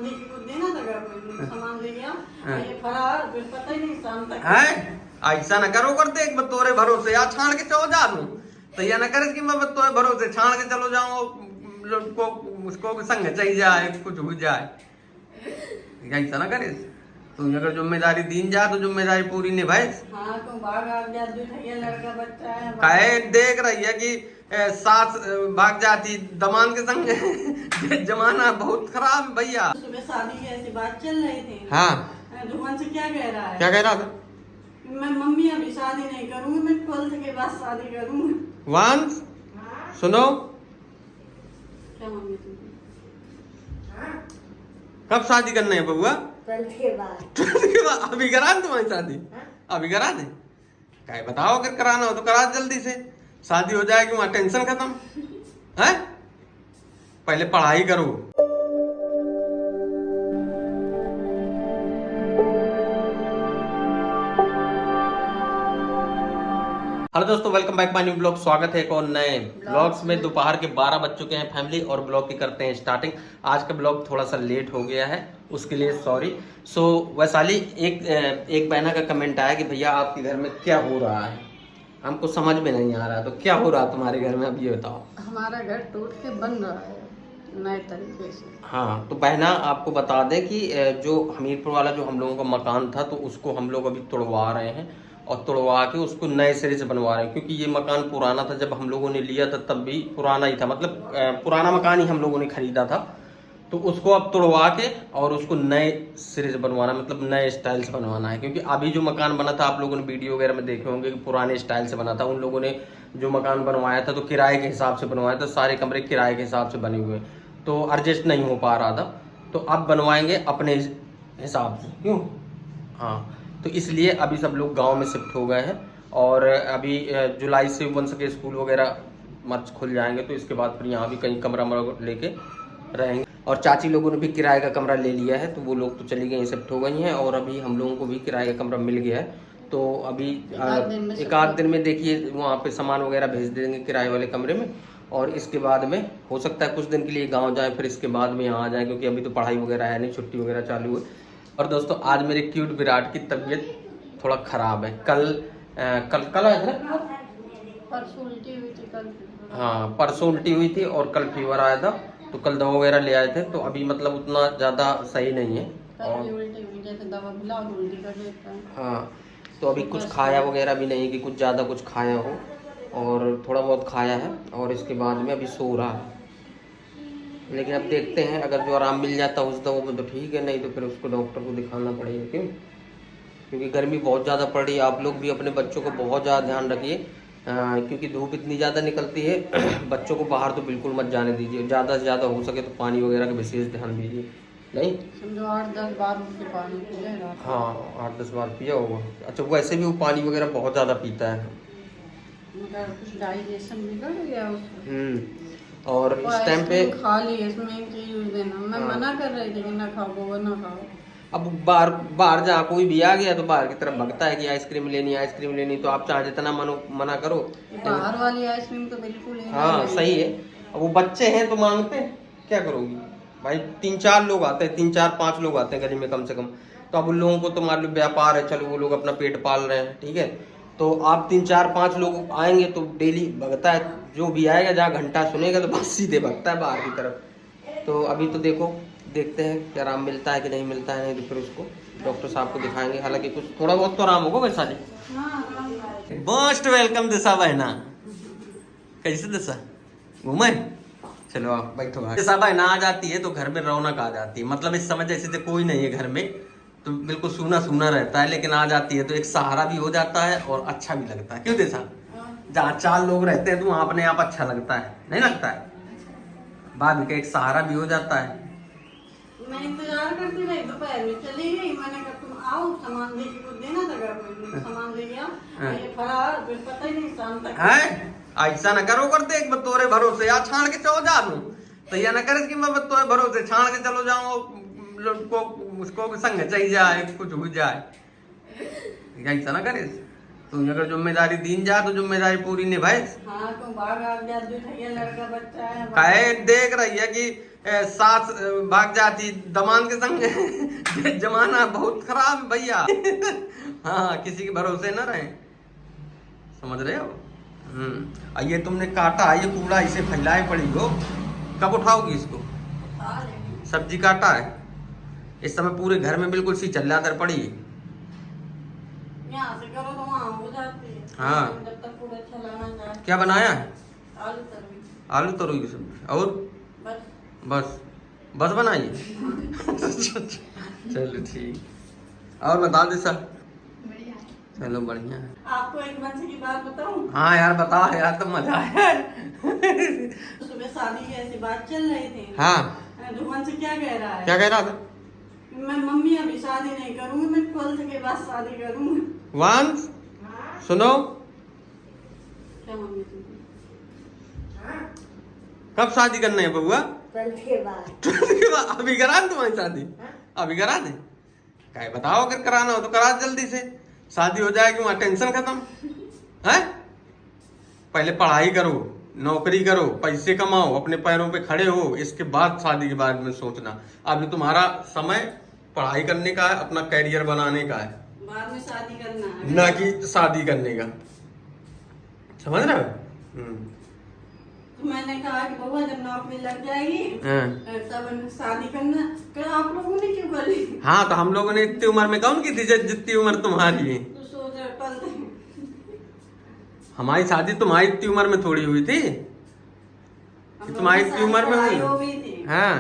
सामान लेके कुछ देना था घर में, सामान ले गया ये फरार, फिर पता ही नहीं शाम तक है। ऐसा न करो करते एक तोरे भरोसे या छाड़ के चलो जा दूं तो यह न करे कि मैं तोरे भरोसे छाड़ के चलो जाऊं को उसको संग चाहिए जाए कुछ हो जाए, ऐसा ना करे। तू अगर जिम्मेदारी दीन जा तो जिम्मेदारी पूरी निभाए। हाँ तो भाग आ गया, लड़का बच्चा है कहे देख रही है कि सास भाग जाती दमान के संग जमाना बहुत खराब है भैया। सुबह शादी की ऐसी बात चल रही थी। हाँ जुम्मन से क्या कह रहा है? क्या कह रहा था? मैं मम्मी अभी शादी नहीं करूंगी, मैं 12th के बाद शादी करूंगी। वंश सुनो, क्या मम्मी कब शादी करना है बबुआ? 12th के बाद। 12th के बाद? अभी करा दे तुम्हारी शादी? अभी करा दे? क्या बताओ, अगर कराना हो तो करा जल्दी से, शादी हो जाएगी वहां टेंशन खत्म है। पहले पढ़ाई करो। हेलो दोस्तों, welcome back my new blog. स्वागत है एक और नए ब्लॉग्स में। दोपहर के 12 बज चुके हैं फैमिली और ब्लॉग की करते हैं स्टार्टिंग। आज का ब्लॉग थोड़ा सा लेट हो गया है, उसके लिए सॉरी। सो वैशाली एक बहना का कमेंट आया कि भैया आपके घर में क्या हो रहा है, हमको समझ में नहीं आ रहा। तो क्या हो रहा है तुम्हारे घर में, अब ये बताओ। हमारा घर टूट के बन रहा है नए तरीके से। हाँ तो बहना आपको बता दें कि जो हमीरपुर वाला जो हम लोगों का मकान था तो उसको हम लोग अभी तोड़वा रहे हैं और तोड़वा के उसको नए सिरे से बनवा रहे हैं, क्योंकि ये मकान पुराना था। जब हम लोगों ने लिया था तब भी पुराना ही था, मतलब पुराना मकान ही हम लोगों ने खरीदा था। तो उसको अब तोड़वा के और उसको नए सिरे से बनवाना, मतलब नए स्टाइल से बनवाना है। क्योंकि अभी जो मकान बना था आप लोगों ने वीडियो वगैरह में देखे होंगे कि पुराने स्टाइल से बना था। उन लोगों ने जो मकान बनवाया था तो किराए के हिसाब से बनवाया था, सारे कमरे किराए के हिसाब से बने हुए, तो एडजस्ट नहीं हो पा रहा था। तो अब बनवाएंगे अपने हिसाब से, क्यों। हाँ तो इसलिए अभी सब लोग गांव में शिफ्ट हो गए हैं और अभी जुलाई से बन सके स्कूल वगैरह मत खुल जाएंगे, तो इसके बाद फिर यहाँ भी कहीं कमरा लेके रहेंगे। और चाची लोगों ने भी किराए का कमरा ले लिया है, तो वो लोग तो चली गई, शिफ्ट हो गई हैं। और अभी हम लोगों को भी किराए का कमरा मिल गया है, तो अभी एक आध दिन में देखिए वहाँ पे सामान वगैरह भेज देंगे किराए वाले कमरे में। और इसके बाद में हो सकता है कुछ दिन के लिए गाँव जाए, फिर इसके बाद में यहाँ आ जाए, क्योंकि अभी तो पढ़ाई वगैरह है नहीं, छुट्टी वगैरह चालू है। और दोस्तों आज मेरे क्यूट विराट की तबीयत थोड़ा खराब है। कल आया था, परसों उल्टी हुई थी कल। हाँ परसों उल्टी हुई थी और कल फीवर आया था, तो कल दवा वगैरह ले आए थे। तो अभी मतलब उतना ज़्यादा सही नहीं है और जैसे दवा मिला उल्टी कर देता है। हाँ तो अभी कुछ खाया वगैरह भी नहीं कि कुछ ज़्यादा कुछ खाया हो, और थोड़ा बहुत खाया है और इसके बाद में अभी सो रहा है। लेकिन अब देखते हैं, अगर जो आराम मिल जाता है उस दवा में तो ठीक है, नहीं तो फिर उसको डॉक्टर को दिखाना पड़ेगा। क्यों? क्योंकि गर्मी बहुत ज़्यादा पड़ रही है। आप लोग भी अपने बच्चों को बहुत ज़्यादा ध्यान रखिए, क्योंकि धूप इतनी ज़्यादा निकलती है। बच्चों को बाहर तो बिल्कुल मत जाने दीजिए, ज़्यादा से ज़्यादा हो सके तो पानी वगैरह का विशेष ध्यान दीजिए। नहीं समझो 8-10 बार उसके पानी पिए। हाँ 8-10 बार पिया होगा। अच्छा वैसे भी वो पानी वगैरह बहुत ज़्यादा पीता है, कुछ डाइजेशन बिगड़ गया उसका। और इस टाइम पे खा ली इसमें चीज देना, मैं मना कर रही थी कि ना खाओ वो ना खाओ। अब बाहर जहाँ कोई भी आ गया तो बाहर की तरफ भगता है कि आइसक्रीम लेनी, तो आप चाहे जितना मना करो। बाहर वाली आइसक्रीम तो बिल्कुल ही हाँ सही है। अब वो बच्चे हैं तो मांगते हैं, क्या करोगी भाई। 3-4 लोग आते हैं, 3-4-5 लोग आते हैं गली में कम से कम। तो अब उन लोगों को तो मान लो व्यापार है, चलो वो लोग अपना पेट पाल रहे हैं, ठीक है। तो आप 3-4-5 लोग आएंगे तो डेली भगता है, जो भी आएगा जहाँ घंटा सुनेगा तो बस सीधे भगता है बाहर की तरफ। तो अभी तो देखते हैं कि आराम मिलता है कि नहीं मिलता है, नहीं तो फिर उसको डॉक्टर साहब को दिखाएंगे। हालांकि कुछ थोड़ा बहुत तो आराम होगा वैसा नहीं। मोस्ट वेलकम दिशा बहना, कैसे दिशा घूमे? चलो आप बैठो। दिशा बहना आ जाती है तो घर में रौनक आ जाती है, मतलब इस समय जैसे कोई नहीं है घर में तो बिल्कुल सूना सूना रहता है, लेकिन आ जाती है तो एक सहारा भी हो जाता है और अच्छा भी लगता है। क्यों दिशा? जहाँ 4 लोग रहते हैं तो वहाँ अपने आप अच्छा लगता है, नहीं लगता है? बाद में एक सहारा भी हो जाता है। मैं इंतजार करती रही, दोपहर में चली गई। मैंने कहा तुम आओ, सामान लेके कुछ देना था घर में, सामान ले गया ये फरार, फिर पता ही नहीं शाम तक है। ऐसा न करो करते एक तोरे भरोसे या छाड़ के चलो जा दूं तो यह न करे कि मैं तोरे भरोसे छाड़ के चलो जाऊं को उसको संग चाहिए जाए कुछ हो जाए, ऐसा ना करे। तू अगर जिम्मेदारी दीन जा तो जिम्मेदारी पूरी निभाए। हाँ तो भाग आ गया, लड़का बच्चा है। कहे देख रही है कि सास भाग जाती दमान के संग। जमाना बहुत खराब है भैया। हाँ, किसी के भरोसे न रहे, समझ रहे हो। ये तुमने काटा, ये कूड़ा इसे फैलाए पड़ी हो, कब उठाओगी इसको? सब्जी काटा है, इस समय पूरे घर में बिल्कुल सी चल्लादर पड़ी है। यहाँ से करो तो वहाँ हो जाती है। हाँ, जब तक पूरा चलाना चाहिए। क्या बनाया है? आलू तरुई। आलू तरुई की सब्जी और बस बस बनाइए। चलो ठीक, और बता दे सर। चलो बढ़िया है। आपको एक मंच की बात बताऊं? हाँ यार बता यार, तो मजा आया। सुबह शादी की ऐसी बात चल रही थी। हाँ, धुमन से क्या कह रहा है? क्या कह रहा था? मैं मम्मी अभी शादी नहीं करूंगी, मैं 12th के बाद शादी करूंगी। वंश सुनो, क्या मम्मी तुम? कब शादी करना है बउआ? 12th के बाद। 12th के बाद? अभी करा दे तुम्हारी शादी? अभी करा दे? क्या बताओ, अगर कराना हो तो करा जल्दी से, शादी हो जाएगी, वहां टेंशन खत्म है। पहले पढ़ाई करो, नौकरी करो, पैसे कमाओ, अपने पैरों पे खड़े हो, इसके बाद शादी के बारे में सोचना। अभी तुम्हारा समय पढ़ाई करने का है, अपना कैरियर बनाने का है, बाद में शादी करना है, ना कि शादी करने का, समझ रहे हो। तो मैंने कहा कि बउआ जब नौकरी लग जाएगी तब शादी करना। तो आप लोगों ने क्यों कर ली? हाँ, तो हम लोगों ने इतनी उम्र में कौन की थी जितनी उम्र तुम्हारी है। तो सोच रहे 12th। हमारी शादी तुम्हारी इतनी उम्र में थोड़ी हुई थी, तुम्हारी इतनी उम्र में हुई थी। हाँ,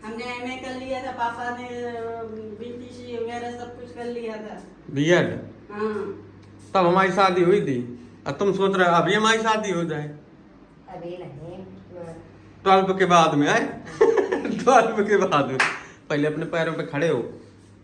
हमने एमए कर लिया था, पापा ने बीटीसी वगैरह सब कुछ कर लिया था, बीएड। हाँ। तब हमारी शादी हुई थी, और तुम सोच रहे हो अभी हमारी शादी हो जाए? अभी नहीं, 12 के बाद में आए। 12 के बाद में पहले अपने पैरों पे खड़े हो,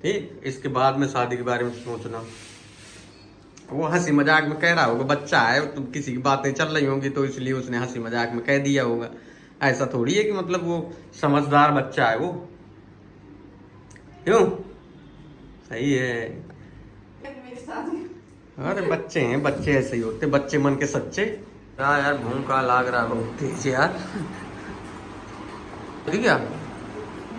ठीक, इसके बाद में शादी के बारे में सोचना। वो हंसी मजाक में कह रहा होगा, बच्चा है, तुम किसी की बातें चल रही होंगी तो इसलिए उसने हंसी मजाक में कह दिया होगा। ऐसा थोड़ी है कि मतलब वो समझदार बच्चा है वो, क्यों? सही है। मेरी शादी अरे बच्चे हैं, बच्चे ऐसे ही होते, बच्चे मन के सच्चे। हाँ यार, भूखा लाग रहा बहुत तेज यार। ठीक है,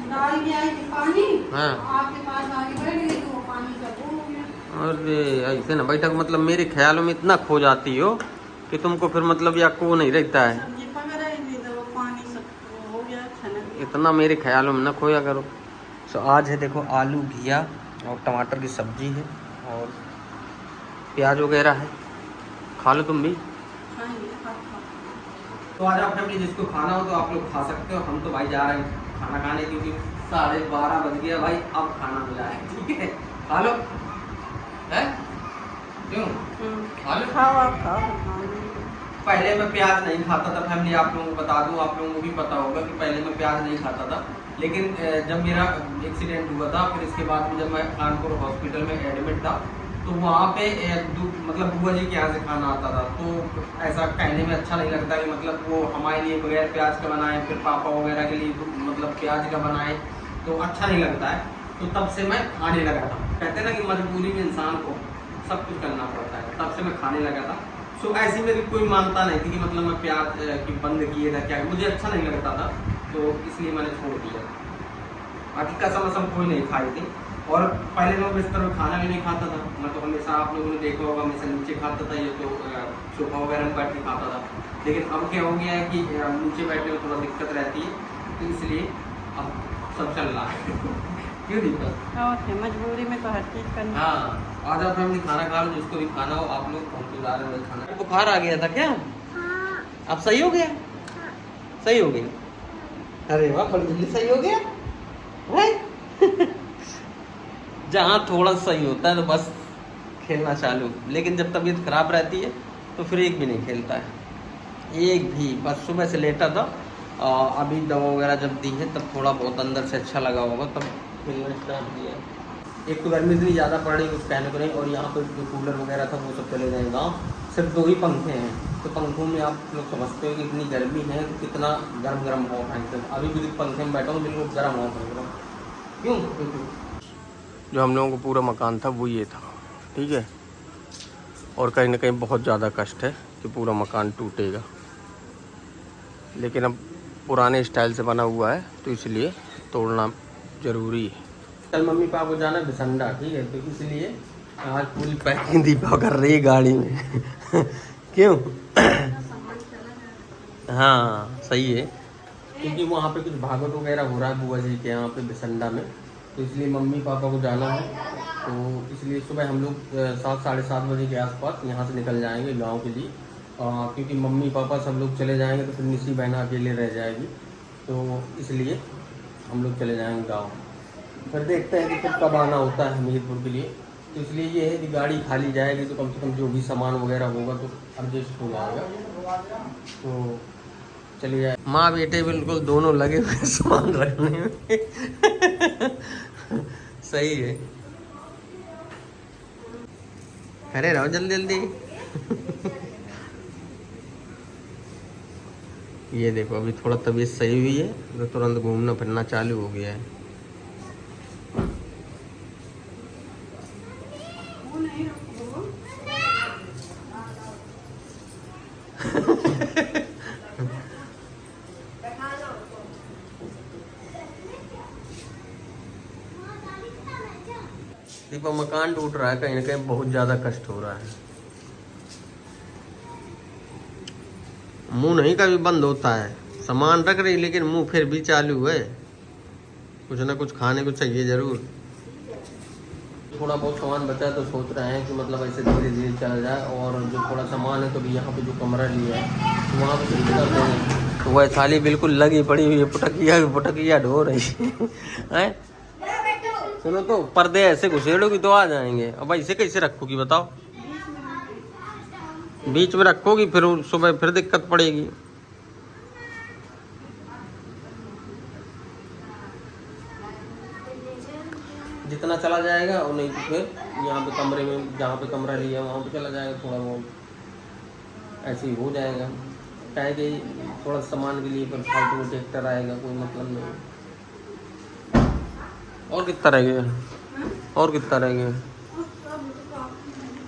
डाल के आई थी पानी, हाँ। आपके पास आके बैठ गई तो वो पानी का वो हो गया। अरे ऐसे ना बैठक, मतलब मेरे ख्यालों में इतना खो जाती हो कि तुमको फिर मतलब या को नहीं रहता है। सब्जी पक रही थी तो वो पानी सब वो हो गया, छनक। इतना मेरे ख्यालों में न खोया करो। सो आज है देखो आलू घिया और टमाटर की सब्जी है और प्याज वगैरह है, खा लो तुम भी। खाएंगे, खा। तो आज आप फैमिली जिसको खाना हो तो आप लोग खा सकते हो, हम तो भाई जा रहे हैं खाना खाने, क्योंकि 12:30 बज गया भाई, अब खाना मिला है। ठीक है, खा लो। है क्यों? खा लो, खाओ आप, खाओ। पहले मैं प्याज नहीं खाता था फैमिली, आप लोगों को बता दूं, आप लोगों को भी पता होगा कि पहले मैं प्याज नहीं खाता था। लेकिन जब मेरा एक्सीडेंट हुआ था, फिर इसके बाद में जब मैं कानपुर हॉस्पिटल में एडमिट था, तो वहाँ पे मतलब बुआ जी के यहाँ से खाना आता था। तो ऐसा कहने में अच्छा नहीं लगता कि मतलब वो हमारे लिए बगैर प्याज का बनाए, फिर पापा वगैरह के लिए मतलब प्याज का बनाए, तो अच्छा नहीं लगता है। तो तब से मैं खाने लगा था। कहते हैं ना कि मजबूरी में इंसान को सब कुछ करना पड़ता है, तब से मैं खाने लगा था। सो ऐसी मेरी कोई मानता नहीं थी कि मतलब मैं प्याज की बंद किए था, क्या मुझे अच्छा नहीं लगता था, तो इसलिए मैंने छोड़ दिया। बाकी कसम वसम कोई नहीं खाई थी। और पहले मैं बिस्तर में खाना भी नहीं खाता था, मैं तो हमेशा, आप लोगों ने देखा होगा, हमेशा नीचे खाता था, ये तो सोफा वगैरह में बैठ के खाता था। लेकिन अब क्या हो गया है कि नीचे बैठने में थोड़ा दिक्कत रहती है, तो इसलिए अब सब चल रहा है। क्यों दिक्कत? और मजबूरी में तो हर चीज करना। हाँ, आज आप फैमिली खाना खा लो, जिसको भी खाना हो आप लोग। हम तो जा रहे हैं खाना। बुखार आ गया था क्या? अब सही हो गया? सही हो गया? अरे वाह, बड़ी जल्दी सही हो गया है। जहाँ थोड़ा सही होता है तो बस खेलना चालू, लेकिन जब तबीयत खराब रहती है तो फिर एक भी नहीं खेलता है, एक भी। बस सुबह से लेटा था, अभी दवा वगैरह जब दी है तब थोड़ा बहुत अंदर से अच्छा लगा होगा, तब खेलना स्टार्ट किया। एक तो गर्मी इतनी ज़्यादा पड़ रही, कुछ कहने को नहीं। और यहाँ पर जो कूलर वगैरह था वो सब चले गए गाँव, सिर्फ 2 ही पंखे हैं। तो पंखों में आप लोग समझते हो कि इतनी गर्मी है तो कितना गर्म हवा फेंकते हैं। अभी भी पंखे में बैठा हूँ, बिल्कुल गर्म हवा फेंक रहा हूँ। क्यों? जो हम लोगों को पूरा मकान था वो ये था, ठीक है। और कहीं ना कहीं बहुत ज़्यादा कष्ट है कि पूरा मकान टूटेगा, लेकिन अब पुराने स्टाइल से बना हुआ है तो इसलिए तोड़ना ज़रूरी है। कल मम्मी पापा को जाना बिसंडा, ठीक है, तो इसलिए आज पूरी पैकिंग दीपा कर रही है गाड़ी में क्यों? हाँ सही है, क्योंकि वहाँ पे कुछ भागवत वगैरह हो रहा है बुआ जी के यहाँ पे बिसंडा में, तो इसलिए मम्मी पापा को जाना है। तो इसलिए सुबह हम लोग 7 साढ़े 7 बजे के आसपास यहाँ से निकल जाएंगे गांव के लिए, क्योंकि मम्मी पापा सब लोग चले जाएंगे तो फिर निशी बहना अकेले रह जाएगी, तो इसलिए हम लोग चले जाएंगे गांव। फिर देखते हैं कि फिर कब आना होता है हमीरपुर के लिए, तो इसलिए ये है कि गाड़ी खाली जाएगी तो कम से कम जो भी सामान वगैरह होगा तो एडजस्ट हो जाएगा। तो चलिए, माँ बेटे बिल्कुल दोनों लगे हुए सामान रखने में सही है, खड़े रहो जल्दी जल्दी ये देखो अभी थोड़ा तबीयत सही हुई है तो तुरंत घूमना फिरना चालू हो गया है। दीपा मकान टूट रहा है, कहीं ना कहीं बहुत ज्यादा कष्ट हो रहा है। मुंह नहीं कभी बंद होता है, सामान रख रही लेकिन मुंह फिर भी चालू है, कुछ ना कुछ खाने को चाहिए जरूर। थोड़ा बहुत सामान बचा तो सोच रहे हैं कि मतलब ऐसे धीरे धीरे चला जाए, और जो थोड़ा सामान है तो भी यहाँ पे जो कमरा लिया है वहाँ पे शिफ्ट कर देंगे। तो वह थाली बिल्कुल लगी पड़ी हुई है, पुटकिया ढो रही है। सुनो तो पर्दे ऐसे घुसेड़ोगी तो आ जाएंगे, अब ऐसे कैसे रखोगी बताओ? बीच में रखोगी फिर सुबह फिर दिक्कत पड़ेगी। जितना चला जाएगा और नहीं तो फिर यहाँ पे कमरे में जहाँ पे कमरा लिया वहाँ पे चला जाएगा, थोड़ा बहुत ऐसे ही हो जाएगा। क्या है कि थोड़ा सामान के लिए फिर फालतू में ट्रैक्टर आएगा, कोई मतलब नहीं। और कितना रह गया? और कितना रह गया?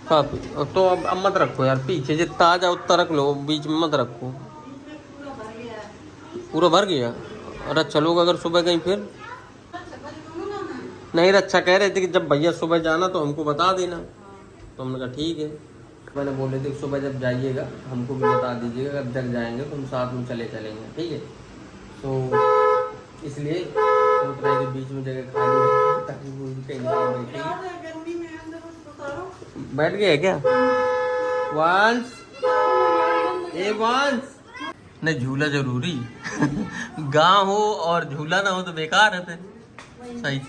काफी तो अब मत रखो यार, पीछे जितना आ जाओ उतना रख लो, बीच में मत रखो। पूरा भर गया? और अच्छा लोग अगर सुबह गई फिर नहीं, अच्छा कह रहे थे कि जब भैया सुबह जाना तो हमको बता देना, तो हमने कहा ठीक है। मैंने बोल रहे थे कि सुबह जब जाइएगा हमको भी बता दीजिएगा, जब जग जाएंगे तो हम साथ में चलेंगे, ठीक है। तो इसलिए सोच रहे कि बीच में जगह खाली रहे ताकि वो भी कहीं बैठेगी। बैठ गए क्या वांस? नहीं झूला जरूरी गाँव हो और झूला ना हो तो बेकार है फिर। सही,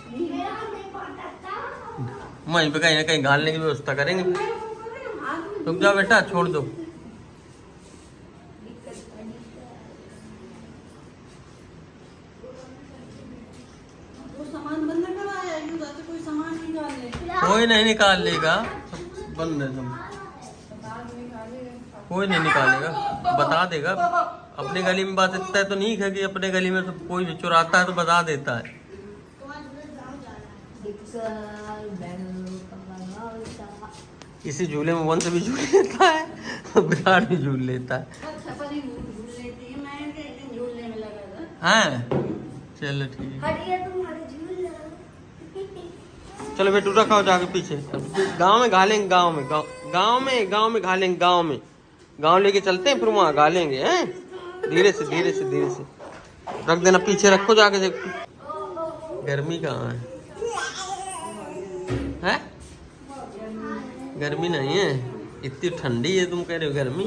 वहीं पे कहीं ना कहीं घालने की व्यवस्था करेंगे। रुक जाओ बेटा, छोड़ दो। कोई नहीं निकाल लेगा, बंद है तुम, कोई नहीं निकालेगा, बता देगा। अपने गली में बात इतना तो नहीं है कि अपने गली में तो कोई भी चुराता है तो बता देता है। इसी झूले में वंश भी झूल लेता है, विराट भी झूल लेता है। हाँ चलो ठीक है, चलो बेटू रखाओ जाके पीछे। गांव में घालेंगे, गांव में घालेंगे, गांव लेके चलते हैं फिर वहाँ घालेंगे हैं। धीरे से रख देना, पीछे रखो जाके। देख गर्मी कहाँ है? गर्मी नहीं है, इतनी ठंडी है, तुम कह रहे हो गर्मी